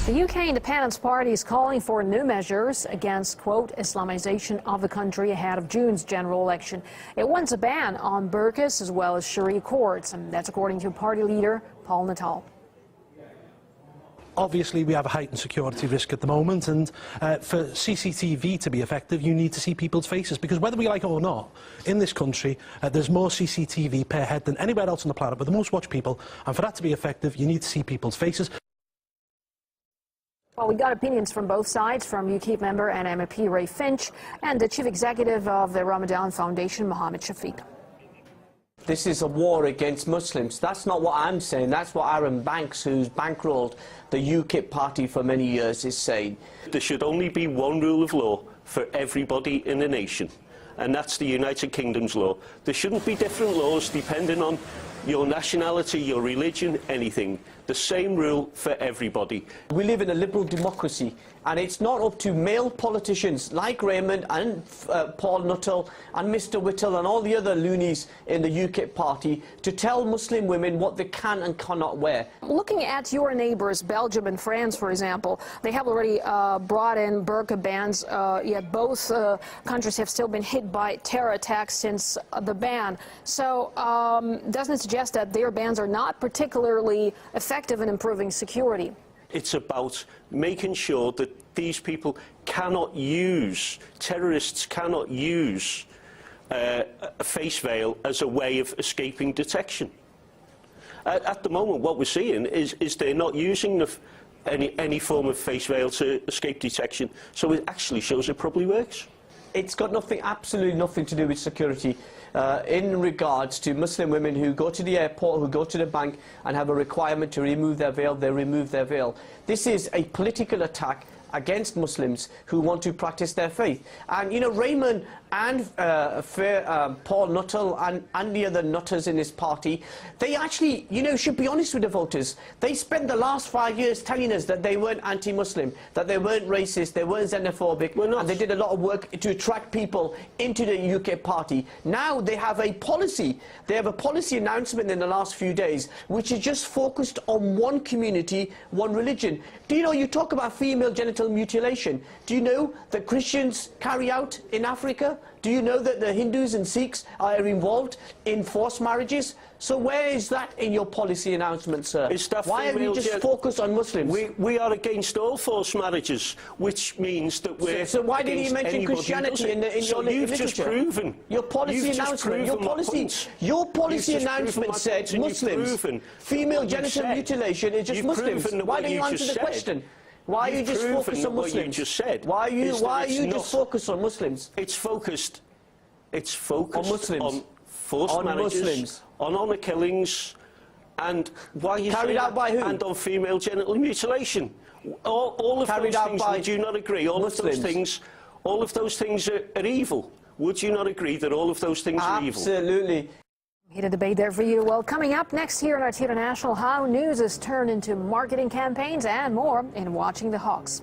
The UK Independence Party is calling for new measures against, quote, Islamization of the country ahead of June's general election. It wants a ban on burqas as well as Sharia courts, and that's according to party leader Paul Natal. Obviously, we have a heightened security risk at the moment, and for CCTV to be effective, you need to see people's faces, because whether we like it or not, in this country, there's more CCTV per head than anywhere else on the planet, with the most watched people, and for that to be effective, you need to see people's faces. Well, we got opinions from both sides, from UKIP member and MEP Ray Finch and the chief executive of the Ramadan Foundation, Mohammed Shafiq. This is a war against Muslims. That's not what I'm saying. That's what Aaron Banks, who's bankrolled the UKIP party for many years, is saying. There should only be one rule of law for everybody in the nation, and that's the United Kingdom's law. There shouldn't be different laws depending on your nationality, your religion, anything. The same rule for everybody. We live in a liberal democracy, and it's not up to male politicians like Raymond and Paul Nuttall and Mr Whittle and all the other loonies in the UKIP party to tell Muslim women what they can and cannot wear. Looking at your neighbours, Belgium and France, for example, they have already brought in burqa bans, yet both countries have still been hit by terror attacks since the ban. So doesn't it suggest that their bans are not particularly effective in improving security? It's about making sure that these people cannot use, terrorists cannot use a face veil as a way of escaping detection. At the moment, what we're seeing is they're not using any form of face veil to escape detection, so it actually shows it probably works. It's got absolutely nothing to do with security in regards to Muslim women who go to the airport, who go to the bank and have a requirement to remove their veil, they remove their veil. This is a political attack against Muslims who want to practice their faith. And, you know, Raymond and Paul Nuttall and the other nutters in his party, they actually, you know, should be honest with the voters. They spent the last 5 years telling us that they weren't anti-Muslim, that they weren't racist, they weren't xenophobic, and they did a lot of work to attract people into the UK party. Now they have a policy. They have a policy announcement in the last few days, which is just focused on one community, one religion. Do you know, you talk about female genital mutilation. Do you know that Christians carry out in Africa? Do you know that the Hindus and Sikhs are involved in forced marriages? So where is that in your policy announcement, sir? Why have you just focused on Muslims? We are against all forced marriages, which means that we're so why didn't you mention Christianity in your literature? Just proven. Your policy announcement. Your policy announcement said Muslims. Female genital mutilation is just Muslims. Why don't you answer the question? Why are you just focused on Muslims? What you just said. Why are you just focused on Muslims? It's focused on Muslims, on forced marriages, Muslims, on honour killings, and why you carried out by who? And on female genital mutilation. All of those things. Would you not agree? All of those things are evil. Would you not agree that all of those things are evil? Absolutely. Heated debate there for you. Well, coming up next here on RT International, how news is turned into marketing campaigns and more in Watching the Hawks.